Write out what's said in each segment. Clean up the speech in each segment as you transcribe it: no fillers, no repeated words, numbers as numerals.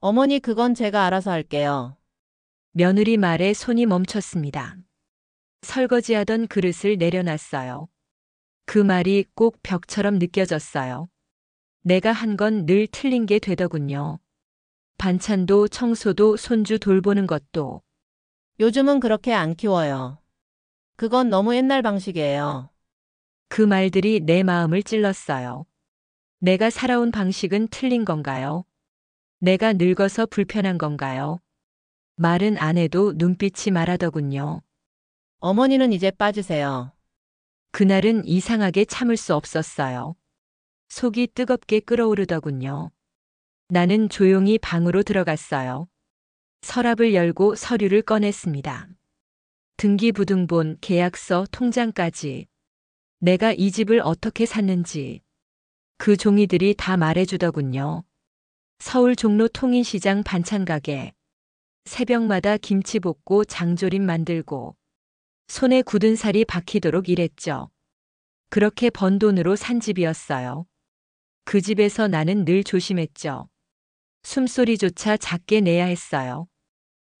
어머니, 그건 제가 알아서 할게요. 며느리 말에 손이 멈췄습니다. 설거지하던 그릇을 내려놨어요. 그 말이 꼭 벽처럼 느껴졌어요. 내가 한 건 늘 틀린 게 되더군요. 반찬도 청소도 손주 돌보는 것도. 요즘은 그렇게 안 키워요. 그건 너무 옛날 방식이에요. 그 말들이 내 마음을 찔렀어요. 내가 살아온 방식은 틀린 건가요? 내가 늙어서 불편한 건가요? 말은 안 해도 눈빛이 말하더군요. 어머니는 이제 빠지세요. 그날은 이상하게 참을 수 없었어요. 속이 뜨겁게 끓어오르더군요. 나는 조용히 방으로 들어갔어요. 서랍을 열고 서류를 꺼냈습니다. 등기부등본, 계약서, 통장까지. 내가 이 집을 어떻게 샀는지. 그 종이들이 다 말해주더군요. 서울 종로 통인시장 반찬가게. 새벽마다 김치 볶고 장조림 만들고 손에 굳은 살이 박히도록 일했죠. 그렇게 번 돈으로 산 집이었어요. 그 집에서 나는 늘 조심했죠. 숨소리조차 작게 내야 했어요.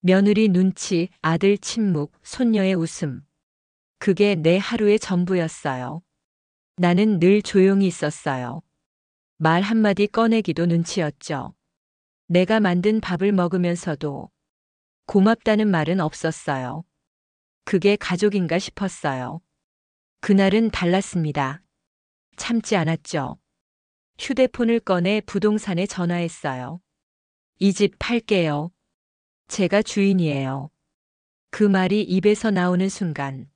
며느리 눈치, 아들 침묵, 손녀의 웃음. 그게 내 하루의 전부였어요. 나는 늘 조용히 있었어요. 말 한마디 꺼내기도 눈치였죠. 내가 만든 밥을 먹으면서도 고맙다는 말은 없었어요. 그게 가족인가 싶었어요. 그날은 달랐습니다. 참지 않았죠. 휴대폰을 꺼내 부동산에 전화했어요. 이 집 팔게요. 제가 주인이에요. 그 말이 입에서 나오는 순간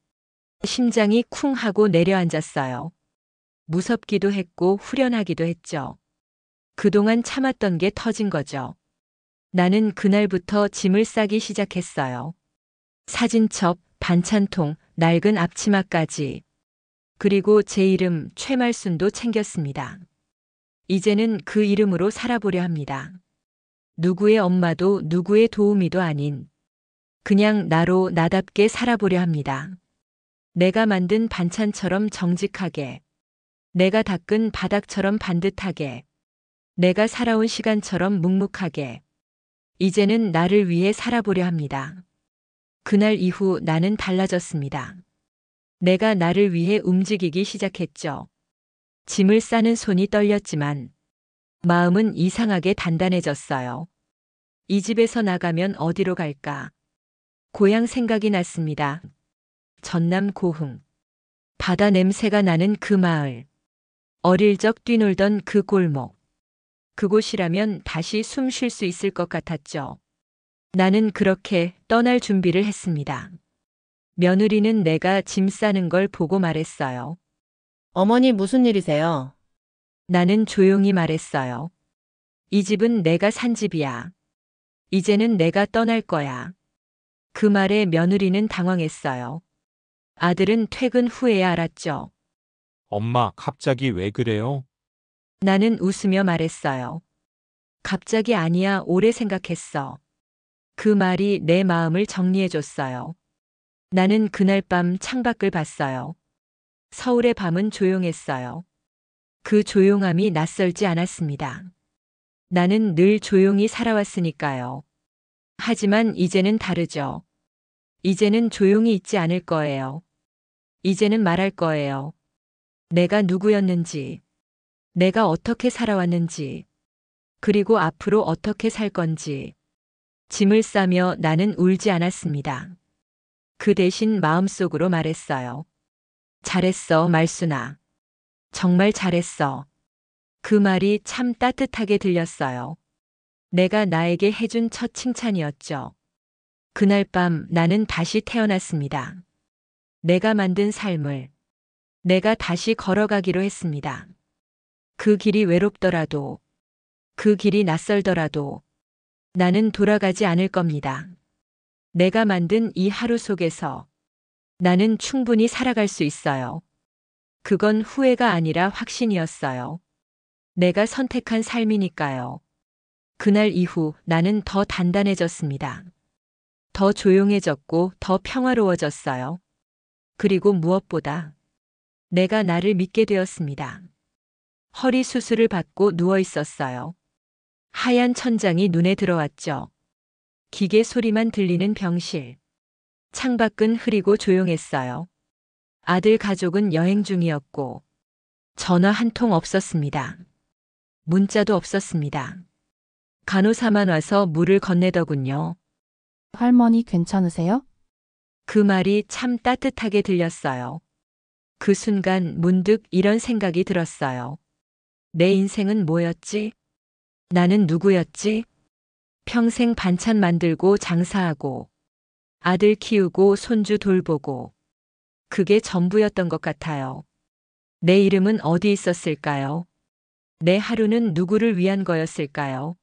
심장이 쿵 하고 내려앉았어요. 무섭기도 했고 후련하기도 했죠. 그동안 참았던 게 터진 거죠. 나는 그날부터 짐을 싸기 시작했어요. 사진첩, 반찬통, 낡은 앞치마까지. 그리고 제 이름 최말순도 챙겼습니다. 이제는 그 이름으로 살아보려 합니다. 누구의 엄마도 누구의 도우미도 아닌 그냥 나로 나답게 살아보려 합니다. 내가 만든 반찬처럼 정직하게, 내가 닦은 바닥처럼 반듯하게, 내가 살아온 시간처럼 묵묵하게, 이제는 나를 위해 살아보려 합니다. 그날 이후 나는 달라졌습니다. 내가 나를 위해 움직이기 시작했죠. 짐을 싸는 손이 떨렸지만 마음은 이상하게 단단해졌어요. 이 집에서 나가면 어디로 갈까? 고향 생각이 났습니다. 전남 고흥. 바다 냄새가 나는 그 마을. 어릴 적 뛰놀던 그 골목. 그곳이라면 다시 숨 쉴 수 있을 것 같았죠. 나는 그렇게 떠날 준비를 했습니다. 며느리는 내가 짐 싸는 걸 보고 말했어요. 어머니, 무슨 일이세요? 나는 조용히 말했어요. 이 집은 내가 산 집이야. 이제는 내가 떠날 거야. 그 말에 며느리는 당황했어요. 아들은 퇴근 후에야 알았죠. 엄마, 갑자기 왜 그래요? 나는 웃으며 말했어요. 갑자기 아니야, 오래 생각했어. 그 말이 내 마음을 정리해줬어요. 나는 그날 밤 창밖을 봤어요. 서울의 밤은 조용했어요. 그 조용함이 낯설지 않았습니다. 나는 늘 조용히 살아왔으니까요. 하지만 이제는 다르죠. 이제는 조용히 있지 않을 거예요. 이제는 말할 거예요. 내가 누구였는지, 내가 어떻게 살아왔는지, 그리고 앞으로 어떻게 살 건지. 짐을 싸며 나는 울지 않았습니다. 그 대신 마음속으로 말했어요. 잘했어, 말순아. 정말 잘했어. 그 말이 참 따뜻하게 들렸어요. 내가 나에게 해준 첫 칭찬이었죠. 그날 밤 나는 다시 태어났습니다. 내가 만든 삶을 내가 다시 걸어가기로 했습니다. 그 길이 외롭더라도, 그 길이 낯설더라도 나는 돌아가지 않을 겁니다. 내가 만든 이 하루 속에서 나는 충분히 살아갈 수 있어요. 그건 후회가 아니라 확신이었어요. 내가 선택한 삶이니까요. 그날 이후 나는 더 단단해졌습니다. 더 조용해졌고 더 평화로워졌어요. 그리고 무엇보다 내가 나를 믿게 되었습니다. 허리 수술을 받고 누워 있었어요. 하얀 천장이 눈에 들어왔죠. 기계 소리만 들리는 병실. 창밖은 흐리고 조용했어요. 아들 가족은 여행 중이었고, 전화 한 통 없었습니다. 문자도 없었습니다. 간호사만 와서 물을 건네더군요. 할머니 괜찮으세요? 그 말이 참 따뜻하게 들렸어요. 그 순간 문득 이런 생각이 들었어요. 내 인생은 뭐였지? 나는 누구였지? 평생 반찬 만들고 장사하고, 아들 키우고 손주 돌보고, 그게 전부였던 것 같아요. 내 이름은 어디 있었을까요? 내 하루는 누구를 위한 거였을까요?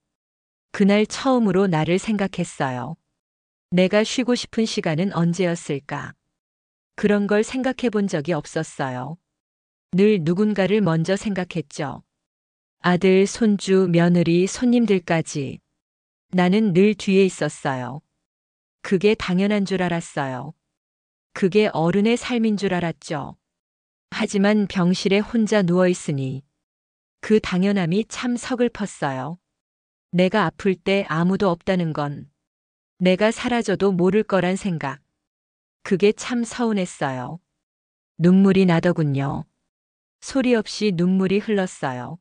그날 처음으로 나를 생각했어요. 내가 쉬고 싶은 시간은 언제였을까? 그런 걸 생각해 본 적이 없었어요. 늘 누군가를 먼저 생각했죠. 아들, 손주, 며느리, 손님들까지. 나는 늘 뒤에 있었어요. 그게 당연한 줄 알았어요. 그게 어른의 삶인 줄 알았죠. 하지만 병실에 혼자 누워 있으니 그 당연함이 참 서글펐어요. 내가 아플 때 아무도 없다는 건, 내가 사라져도 모를 거란 생각. 그게 참 서운했어요. 눈물이 나더군요. 소리 없이 눈물이 흘렀어요.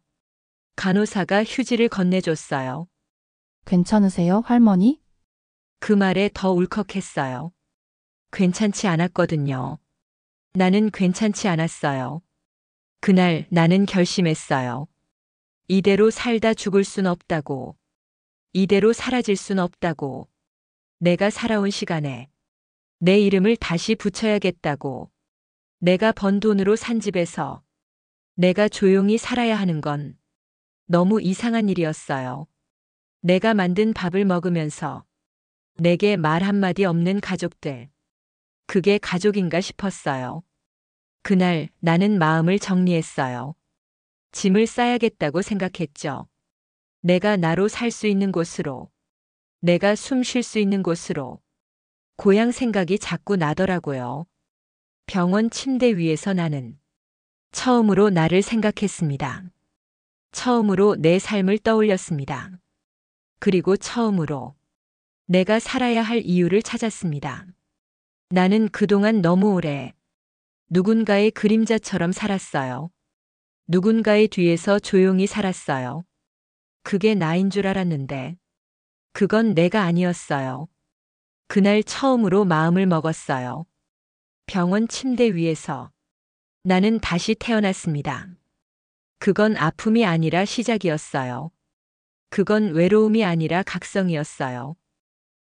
간호사가 휴지를 건네줬어요. 괜찮으세요, 할머니? 그 말에 더 울컥했어요. 괜찮지 않았거든요. 나는 괜찮지 않았어요. 그날 나는 결심했어요. 이대로 살다 죽을 순 없다고. 이대로 사라질 순 없다고. 내가 살아온 시간에 내 이름을 다시 붙여야겠다고. 내가 번 돈으로 산 집에서 내가 조용히 살아야 하는 건 너무 이상한 일이었어요. 내가 만든 밥을 먹으면서 내게 말 한마디 없는 가족들. 그게 가족인가 싶었어요. 그날 나는 마음을 정리했어요. 짐을 싸야겠다고 생각했죠. 내가 나로 살 수 있는 곳으로, 내가 숨 쉴 수 있는 곳으로. 고향 생각이 자꾸 나더라고요. 병원 침대 위에서 나는 처음으로 나를 생각했습니다. 처음으로 내 삶을 떠올렸습니다. 그리고 처음으로 내가 살아야 할 이유를 찾았습니다. 나는 그동안 너무 오래 누군가의 그림자처럼 살았어요. 누군가의 뒤에서 조용히 살았어요. 그게 나인 줄 알았는데, 그건 내가 아니었어요. 그날 처음으로 마음을 먹었어요. 병원 침대 위에서 나는 다시 태어났습니다. 그건 아픔이 아니라 시작이었어요. 그건 외로움이 아니라 각성이었어요.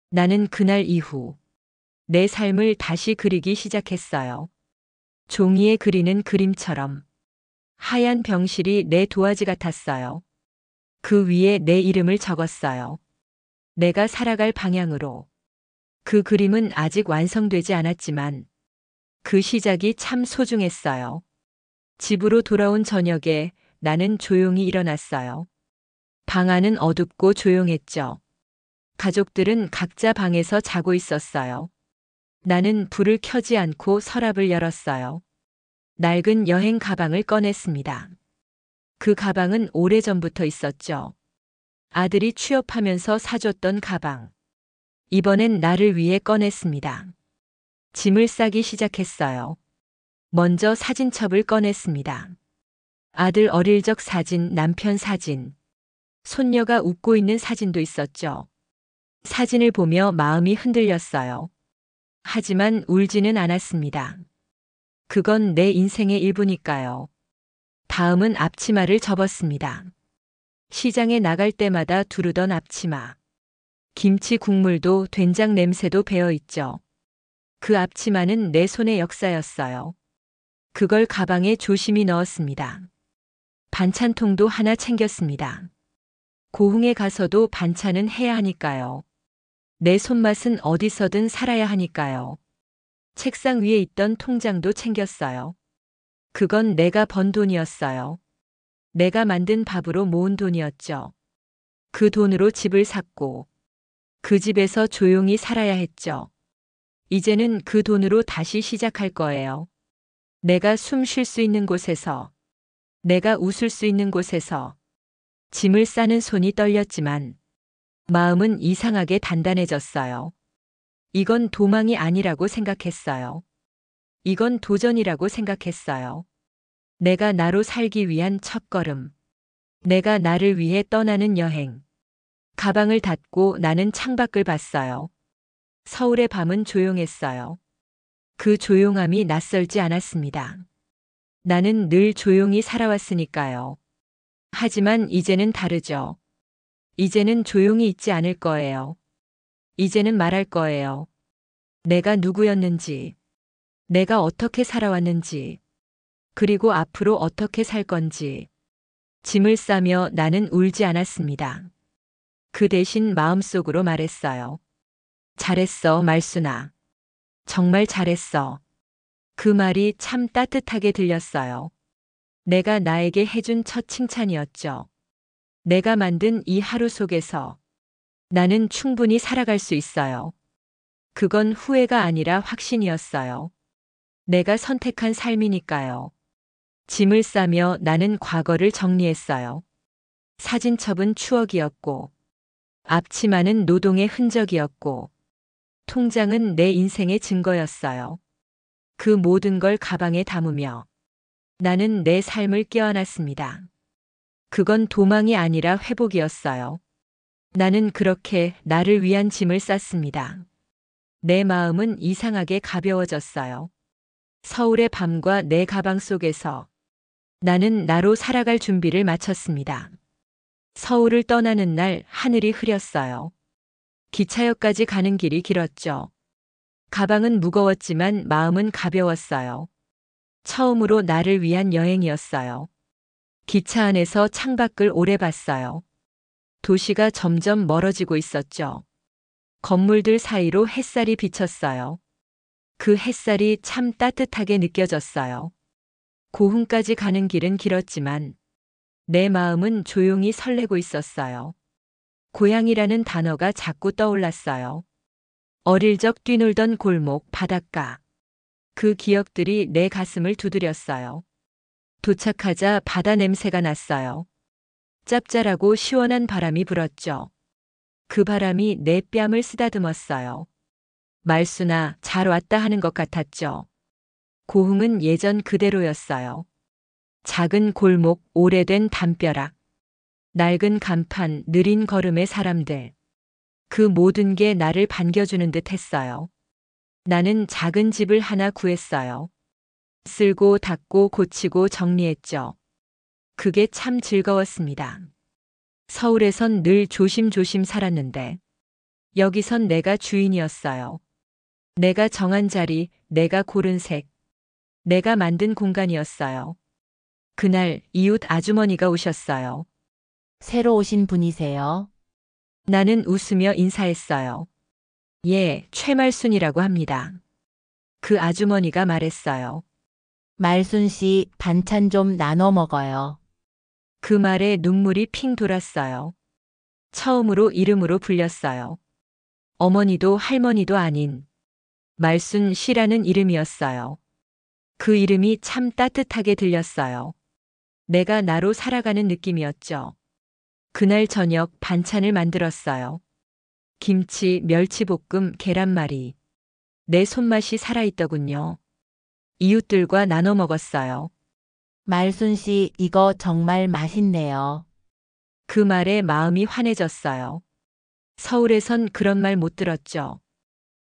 나는 그날 이후 내 삶을 다시 그리기 시작했어요. 종이에 그리는 그림처럼. 하얀 병실이 내 도화지 같았어요. 그 위에 내 이름을 적었어요. 내가 살아갈 방향으로. 그 그림은 아직 완성되지 않았지만 그 시작이 참 소중했어요. 집으로 돌아온 저녁에 나는 조용히 일어났어요. 방 안은 어둡고 조용했죠. 가족들은 각자 방에서 자고 있었어요. 나는 불을 켜지 않고 서랍을 열었어요. 낡은 여행 가방을 꺼냈습니다. 그 가방은 오래전부터 있었죠. 아들이 취업하면서 사줬던 가방. 이번엔 나를 위해 꺼냈습니다. 짐을 싸기 시작했어요. 먼저 사진첩을 꺼냈습니다. 아들 어릴 적 사진, 남편 사진, 손녀가 웃고 있는 사진도 있었죠. 사진을 보며 마음이 흔들렸어요. 하지만 울지는 않았습니다. 그건 내 인생의 일부니까요. 다음은 앞치마를 접었습니다. 시장에 나갈 때마다 두르던 앞치마. 김치 국물도 된장 냄새도 배어 있죠. 그 앞치마는 내 손의 역사였어요. 그걸 가방에 조심히 넣었습니다. 반찬통도 하나 챙겼습니다. 고흥에 가서도 반찬은 해야 하니까요. 내 손맛은 어디서든 살아야 하니까요. 책상 위에 있던 통장도 챙겼어요. 그건 내가 번 돈이었어요. 내가 만든 밥으로 모은 돈이었죠. 그 돈으로 집을 샀고, 그 집에서 조용히 살아야 했죠. 이제는 그 돈으로 다시 시작할 거예요. 내가 숨 쉴 수 있는 곳에서, 내가 웃을 수 있는 곳에서, 짐을 싸는 손이 떨렸지만 마음은 이상하게 단단해졌어요. 이건 도망이 아니라고 생각했어요. 이건 도전이라고 생각했어요. 내가 나로 살기 위한 첫걸음. 내가 나를 위해 떠나는 여행. 가방을 닫고 나는 창밖을 봤어요. 서울의 밤은 조용했어요. 그 조용함이 낯설지 않았습니다. 나는 늘 조용히 살아왔으니까요. 하지만 이제는 다르죠. 이제는 조용히 있지 않을 거예요. 이제는 말할 거예요. 내가 누구였는지, 내가 어떻게 살아왔는지, 그리고 앞으로 어떻게 살 건지. 짐을 싸며 나는 울지 않았습니다. 그 대신 마음속으로 말했어요. 잘했어, 말순아. 정말 잘했어. 그 말이 참 따뜻하게 들렸어요. 내가 나에게 해준 첫 칭찬이었죠. 내가 만든 이 하루 속에서 나는 충분히 살아갈 수 있어요. 그건 후회가 아니라 확신이었어요. 내가 선택한 삶이니까요. 짐을 싸며 나는 과거를 정리했어요. 사진첩은 추억이었고, 앞치마는 노동의 흔적이었고, 통장은 내 인생의 증거였어요. 그 모든 걸 가방에 담으며 나는 내 삶을 껴안았습니다. 그건 도망이 아니라 회복이었어요. 나는 그렇게 나를 위한 짐을 쌌습니다. 내 마음은 이상하게 가벼워졌어요. 서울의 밤과 내 가방 속에서 나는 나로 살아갈 준비를 마쳤습니다. 서울을 떠나는 날 하늘이 흐렸어요. 기차역까지 가는 길이 길었죠. 가방은 무거웠지만 마음은 가벼웠어요. 처음으로 나를 위한 여행이었어요. 기차 안에서 창밖을 오래 봤어요. 도시가 점점 멀어지고 있었죠. 건물들 사이로 햇살이 비쳤어요. 그 햇살이 참 따뜻하게 느껴졌어요. 고흥까지 가는 길은 길었지만 내 마음은 조용히 설레고 있었어요. 고향이라는 단어가 자꾸 떠올랐어요. 어릴 적 뛰놀던 골목, 바닷가. 그 기억들이 내 가슴을 두드렸어요. 도착하자 바다 냄새가 났어요. 짭짤하고 시원한 바람이 불었죠. 그 바람이 내 뺨을 쓰다듬었어요. 말순아, 잘 왔다 하는 것 같았죠. 고흥은 예전 그대로였어요. 작은 골목, 오래된 담벼락, 낡은 간판, 느린 걸음의 사람들. 그 모든 게 나를 반겨주는 듯 했어요. 나는 작은 집을 하나 구했어요. 쓸고 닦고 고치고 정리했죠. 그게 참 즐거웠습니다. 서울에선 늘 조심조심 살았는데 여기선 내가 주인이었어요. 내가 정한 자리, 내가 고른 색, 내가 만든 공간이었어요. 그날 이웃 아주머니가 오셨어요. 새로 오신 분이세요? 나는 웃으며 인사했어요. 예, 최말순이라고 합니다. 그 아주머니가 말했어요. 말순 씨, 반찬 좀 나눠 먹어요. 그 말에 눈물이 핑 돌았어요. 처음으로 이름으로 불렸어요. 어머니도 할머니도 아닌 말순 씨라는 이름이었어요. 그 이름이 참 따뜻하게 들렸어요. 내가 나로 살아가는 느낌이었죠. 그날 저녁 반찬을 만들었어요. 김치, 멸치볶음, 계란말이. 내 손맛이 살아있더군요. 이웃들과 나눠 먹었어요. 말순 씨, 이거 정말 맛있네요. 그 말에 마음이 환해졌어요. 서울에선 그런 말 못 들었죠.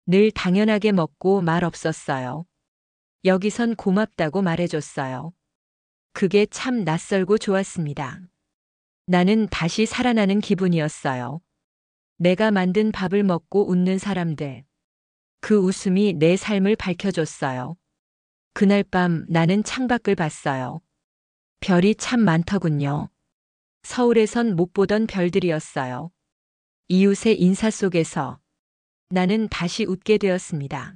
늘 당연하게 먹고 말 없었어요. 여기선 고맙다고 말해줬어요. 그게 참 낯설고 좋았습니다. 나는 다시 살아나는 기분이었어요. 내가 만든 밥을 먹고 웃는 사람들. 그 웃음이 내 삶을 밝혀줬어요. 그날 밤 나는 창밖을 봤어요. 별이 참 많더군요. 서울에선 못 보던 별들이었어요. 이웃의 인사 속에서 나는 다시 웃게 되었습니다.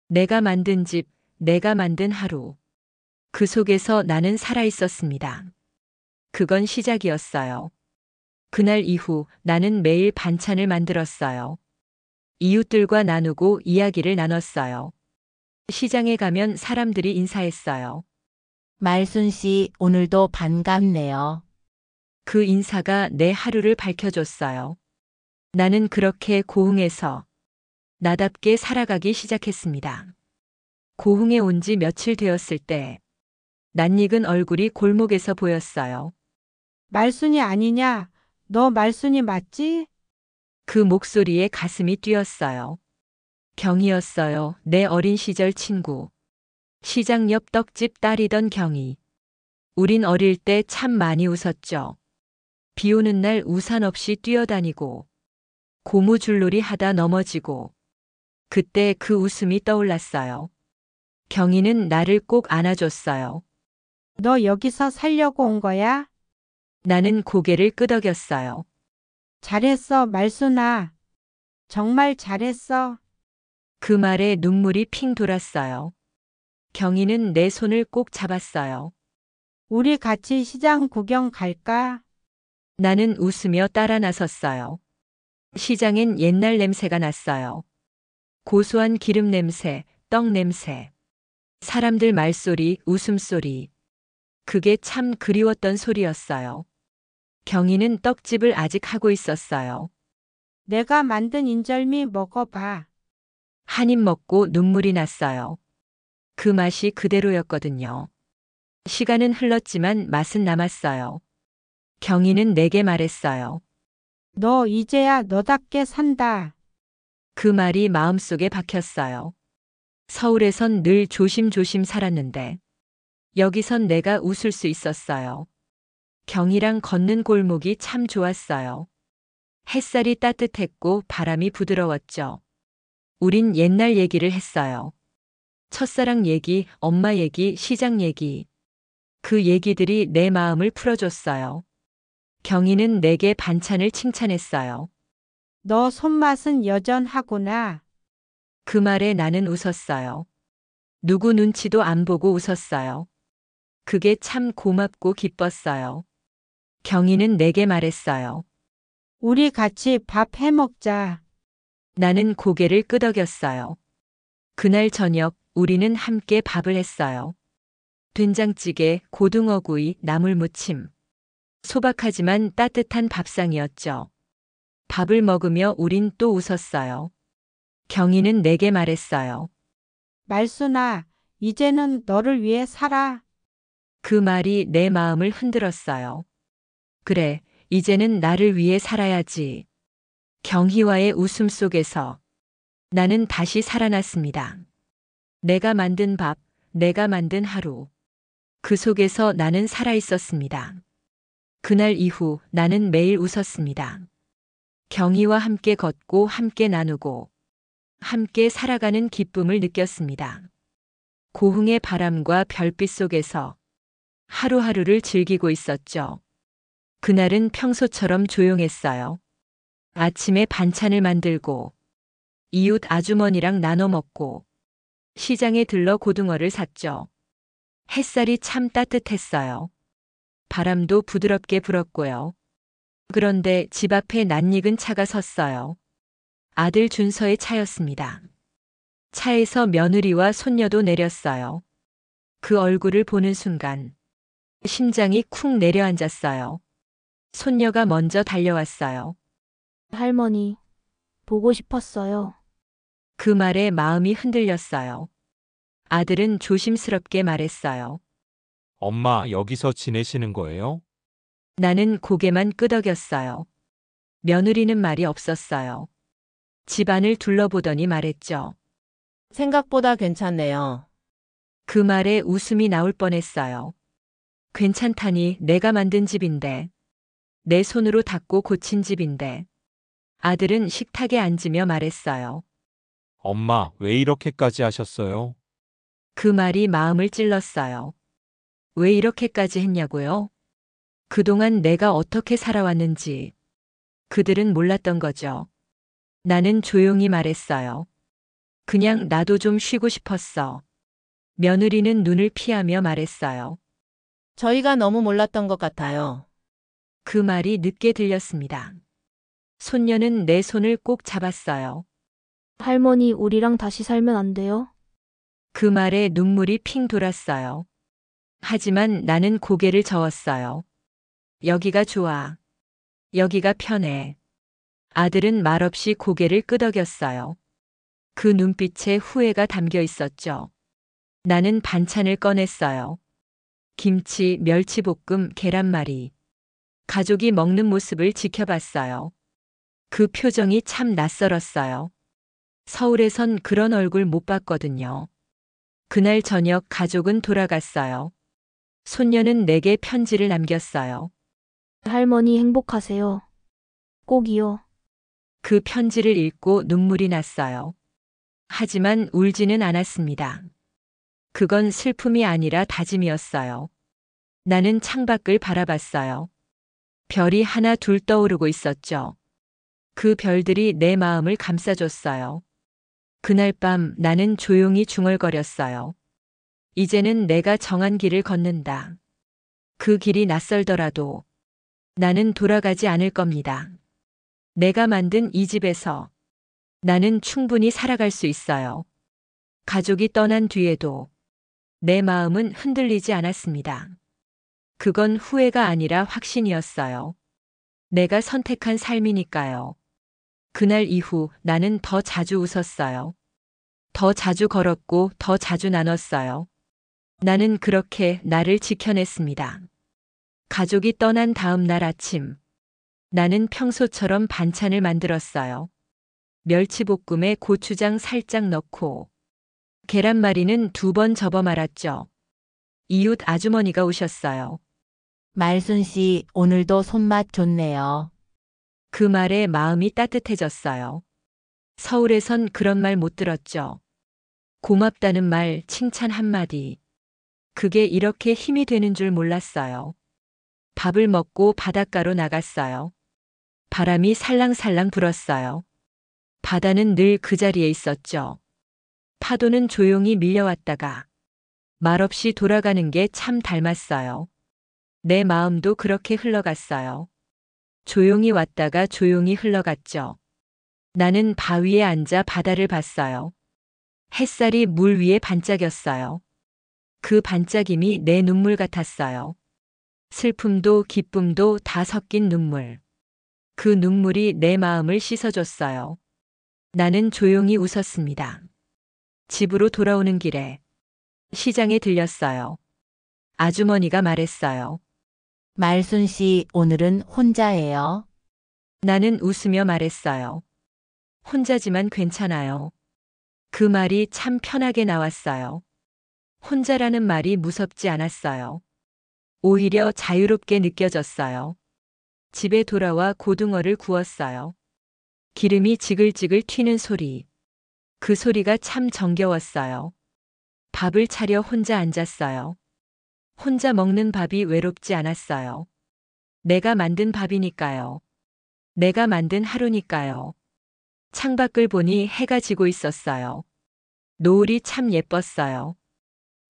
내가 만든 집, 내가 만든 하루. 그 속에서 나는 살아 있었습니다. 그건 시작이었어요. 그날 이후 나는 매일 반찬을 만들었어요. 이웃들과 나누고 이야기를 나눴어요. 시장에 가면 사람들이 인사했어요. 말순 씨, 오늘도 반갑네요. 그 인사가 내 하루를 밝혀줬어요. 나는 그렇게 고흥에서 나답게 살아가기 시작했습니다. 고흥에 온 지 며칠 되었을 때 낯익은 얼굴이 골목에서 보였어요. 말순이 아니냐? 너 말순이 맞지? 그 목소리에 가슴이 뛰었어요. 경이었어요. 내 어린 시절 친구. 시장 옆 떡집 딸이던 경이. 우린 어릴 때 참 많이 웃었죠. 비 오는 날 우산 없이 뛰어다니고 고무줄놀이 하다 넘어지고 그때 그 웃음이 떠올랐어요. 경이는 나를 꼭 안아줬어요. 너 여기서 살려고 온 거야? 나는 고개를 끄덕였어요. 잘했어, 말순아. 정말 잘했어. 그 말에 눈물이 핑 돌았어요. 경이는 내 손을 꼭 잡았어요. 우리 같이 시장 구경 갈까? 나는 웃으며 따라 나섰어요. 시장엔 옛날 냄새가 났어요. 고소한 기름 냄새, 떡 냄새. 사람들 말소리, 웃음소리. 그게 참 그리웠던 소리였어요. 경이는 떡집을 아직 하고 있었어요. 내가 만든 인절미 먹어봐. 한 입 먹고 눈물이 났어요. 그 맛이 그대로였거든요. 시간은 흘렀지만 맛은 남았어요. 경이는 내게 말했어요. 너 이제야 너답게 산다. 그 말이 마음속에 박혔어요. 서울에선 늘 조심조심 살았는데 여기선 내가 웃을 수 있었어요. 경이랑 걷는 골목이 참 좋았어요. 햇살이 따뜻했고 바람이 부드러웠죠. 우린 옛날 얘기를 했어요. 첫사랑 얘기, 엄마 얘기, 시장 얘기. 그 얘기들이 내 마음을 풀어줬어요. 경이는 내게 반찬을 칭찬했어요. 너 손맛은 여전하구나. 그 말에 나는 웃었어요. 누구 눈치도 안 보고 웃었어요. 그게 참 고맙고 기뻤어요. 경이는 내게 말했어요. 우리 같이 밥 해 먹자. 나는 고개를 끄덕였어요. 그날 저녁 우리는 함께 밥을 했어요. 된장찌개, 고등어구이, 나물무침. 소박하지만 따뜻한 밥상이었죠. 밥을 먹으며 우린 또 웃었어요. 경이는 내게 말했어요. 말순아, 이제는 너를 위해 살아. 그 말이 내 마음을 흔들었어요. 그래, 이제는 나를 위해 살아야지. 경희와의 웃음 속에서 나는 다시 살아났습니다. 내가 만든 밥, 내가 만든 하루. 그 속에서 나는 살아 있었습니다. 그날 이후 나는 매일 웃었습니다. 경희와 함께 걷고 함께 나누고 함께 살아가는 기쁨을 느꼈습니다. 고흥의 바람과 별빛 속에서 하루하루를 즐기고 있었죠. 그날은 평소처럼 조용했어요. 아침에 반찬을 만들고 이웃 아주머니랑 나눠 먹고 시장에 들러 고등어를 샀죠. 햇살이 참 따뜻했어요. 바람도 부드럽게 불었고요. 그런데 집 앞에 낯익은 차가 섰어요. 아들 준서의 차였습니다. 차에서 며느리와 손녀도 내렸어요. 그 얼굴을 보는 순간 심장이 쿵 내려앉았어요. 손녀가 먼저 달려왔어요. 할머니, 보고 싶었어요. 그 말에 마음이 흔들렸어요. 아들은 조심스럽게 말했어요. 엄마, 여기서 지내시는 거예요? 나는 고개만 끄덕였어요. 며느리는 말이 없었어요. 집안을 둘러보더니 말했죠. 생각보다 괜찮네요. 그 말에 웃음이 나올 뻔했어요. 괜찮다니 내가 만든 집인데. 내 손으로 닦고 고친 집인데. 아들은 식탁에 앉으며 말했어요. 엄마, 왜 이렇게까지 하셨어요? 그 말이 마음을 찔렀어요. 왜 이렇게까지 했냐고요? 그동안 내가 어떻게 살아왔는지 그들은 몰랐던 거죠. 나는 조용히 말했어요. 그냥 나도 좀 쉬고 싶었어. 며느리는 눈을 피하며 말했어요. 저희가 너무 몰랐던 것 같아요. 그 말이 늦게 들렸습니다. 손녀는 내 손을 꼭 잡았어요. 할머니, 우리랑 다시 살면 안 돼요? 그 말에 눈물이 핑 돌았어요. 하지만 나는 고개를 저었어요. 여기가 좋아. 여기가 편해. 아들은 말없이 고개를 끄덕였어요. 그 눈빛에 후회가 담겨 있었죠. 나는 반찬을 꺼냈어요. 김치, 멸치볶음, 계란말이. 가족이 먹는 모습을 지켜봤어요. 그 표정이 참 낯설었어요. 서울에선 그런 얼굴 못 봤거든요. 그날 저녁 가족은 돌아갔어요. 손녀는 내게 편지를 남겼어요. 할머니 행복하세요. 꼭이요. 그 편지를 읽고 눈물이 났어요. 하지만 울지는 않았습니다. 그건 슬픔이 아니라 다짐이었어요. 나는 창밖을 바라봤어요. 별이 하나 둘 떠오르고 있었죠. 그 별들이 내 마음을 감싸줬어요. 그날 밤 나는 조용히 중얼거렸어요. 이제는 내가 정한 길을 걷는다. 그 길이 낯설더라도 나는 돌아가지 않을 겁니다. 내가 만든 이 집에서 나는 충분히 살아갈 수 있어요. 가족이 떠난 뒤에도 내 마음은 흔들리지 않았습니다. 그건 후회가 아니라 확신이었어요. 내가 선택한 삶이니까요. 그날 이후 나는 더 자주 웃었어요. 더 자주 걸었고 더 자주 나눴어요. 나는 그렇게 나를 지켜냈습니다. 가족이 떠난 다음 날 아침, 나는 평소처럼 반찬을 만들었어요. 멸치볶음에 고추장 살짝 넣고, 계란말이는 2번 접어 말았죠. 이웃 아주머니가 오셨어요. 말순 씨, 오늘도 손맛 좋네요. 그 말에 마음이 따뜻해졌어요. 서울에선 그런 말 못 들었죠. 고맙다는 말, 칭찬 한마디. 그게 이렇게 힘이 되는 줄 몰랐어요. 밥을 먹고 바닷가로 나갔어요. 바람이 살랑살랑 불었어요. 바다는 늘 그 자리에 있었죠. 파도는 조용히 밀려왔다가 말없이 돌아가는 게 참 닮았어요. 내 마음도 그렇게 흘러갔어요. 조용히 왔다가 조용히 흘러갔죠. 나는 바위에 앉아 바다를 봤어요. 햇살이 물 위에 반짝였어요. 그 반짝임이 내 눈물 같았어요. 슬픔도 기쁨도 다 섞인 눈물. 그 눈물이 내 마음을 씻어줬어요. 나는 조용히 웃었습니다. 집으로 돌아오는 길에 시장에 들렸어요. 아주머니가 말했어요. 말순 씨, 오늘은 혼자예요. 나는 웃으며 말했어요. 혼자지만 괜찮아요. 그 말이 참 편하게 나왔어요. 혼자라는 말이 무섭지 않았어요. 오히려 자유롭게 느껴졌어요. 집에 돌아와 고등어를 구웠어요. 기름이 지글지글 튀는 소리. 그 소리가 참 정겨웠어요. 밥을 차려 혼자 앉았어요. 혼자 먹는 밥이 외롭지 않았어요. 내가 만든 밥이니까요. 내가 만든 하루니까요. 창밖을 보니 해가 지고 있었어요. 노을이 참 예뻤어요.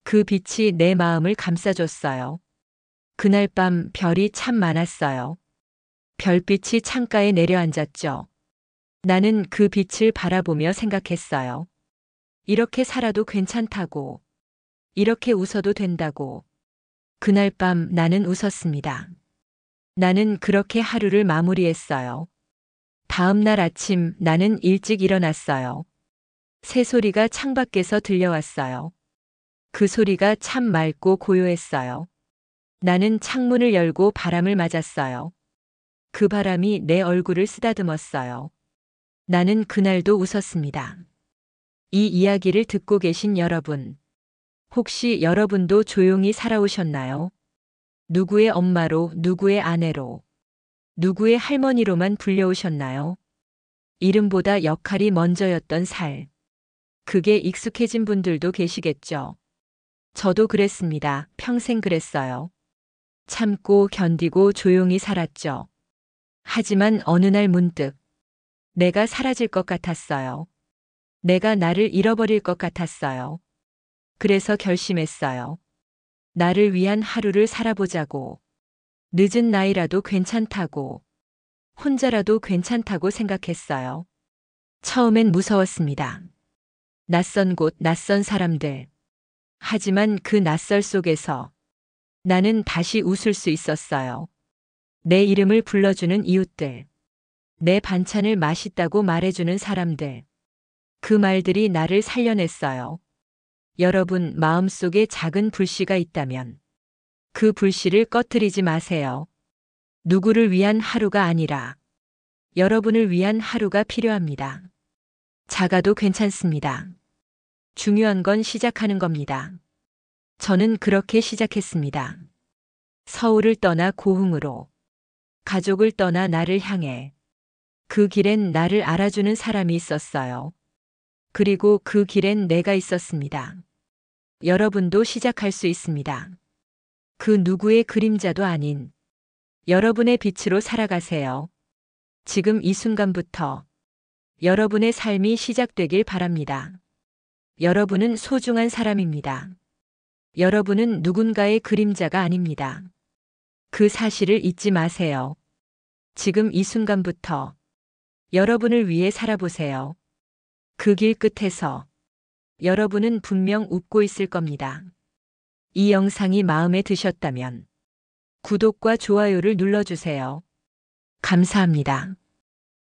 그 빛이 내 마음을 감싸줬어요. 그날 밤 별이 참 많았어요. 별빛이 창가에 내려앉았죠. 나는 그 빛을 바라보며 생각했어요. 이렇게 살아도 괜찮다고. 이렇게 웃어도 된다고. 그날 밤 나는 웃었습니다. 나는 그렇게 하루를 마무리했어요. 다음 날 아침 나는 일찍 일어났어요. 새소리가 창밖에서 들려왔어요. 그 소리가 참 맑고 고요했어요. 나는 창문을 열고 바람을 맞았어요. 그 바람이 내 얼굴을 쓰다듬었어요. 나는 그날도 웃었습니다. 이 이야기를 듣고 계신 여러분, 혹시 여러분도 조용히 살아오셨나요? 누구의 엄마로, 누구의 아내로, 누구의 할머니로만 불려오셨나요? 이름보다 역할이 먼저였던 살. 그게 익숙해진 분들도 계시겠죠. 저도 그랬습니다. 평생 그랬어요. 참고 견디고 조용히 살았죠. 하지만 어느 날 문득 내가 사라질 것 같았어요. 내가 나를 잃어버릴 것 같았어요. 그래서 결심했어요. 나를 위한 하루를 살아보자고. 늦은 나이라도 괜찮다고. 혼자라도 괜찮다고 생각했어요. 처음엔 무서웠습니다. 낯선 곳, 낯선 사람들. 하지만 그 낯설 속에서 나는 다시 웃을 수 있었어요. 내 이름을 불러주는 이웃들. 내 반찬을 맛있다고 말해주는 사람들. 그 말들이 나를 살려냈어요. 여러분 마음속에 작은 불씨가 있다면 그 불씨를 꺼뜨리지 마세요. 누구를 위한 하루가 아니라 여러분을 위한 하루가 필요합니다. 작아도 괜찮습니다. 중요한 건 시작하는 겁니다. 저는 그렇게 시작했습니다. 서울을 떠나 고흥으로, 가족을 떠나 나를 향해. 그 길엔 나를 알아주는 사람이 있었어요. 그리고 그 길엔 내가 있었습니다. 여러분도 시작할 수 있습니다. 그 누구의 그림자도 아닌 여러분의 빛으로 살아가세요. 지금 이 순간부터 여러분의 삶이 시작되길 바랍니다. 여러분은 소중한 사람입니다. 여러분은 누군가의 그림자가 아닙니다. 그 사실을 잊지 마세요. 지금 이 순간부터 여러분을 위해 살아보세요. 그 길 끝에서 여러분은 분명 웃고 있을 겁니다. 이 영상이 마음에 드셨다면 구독과 좋아요를 눌러주세요. 감사합니다.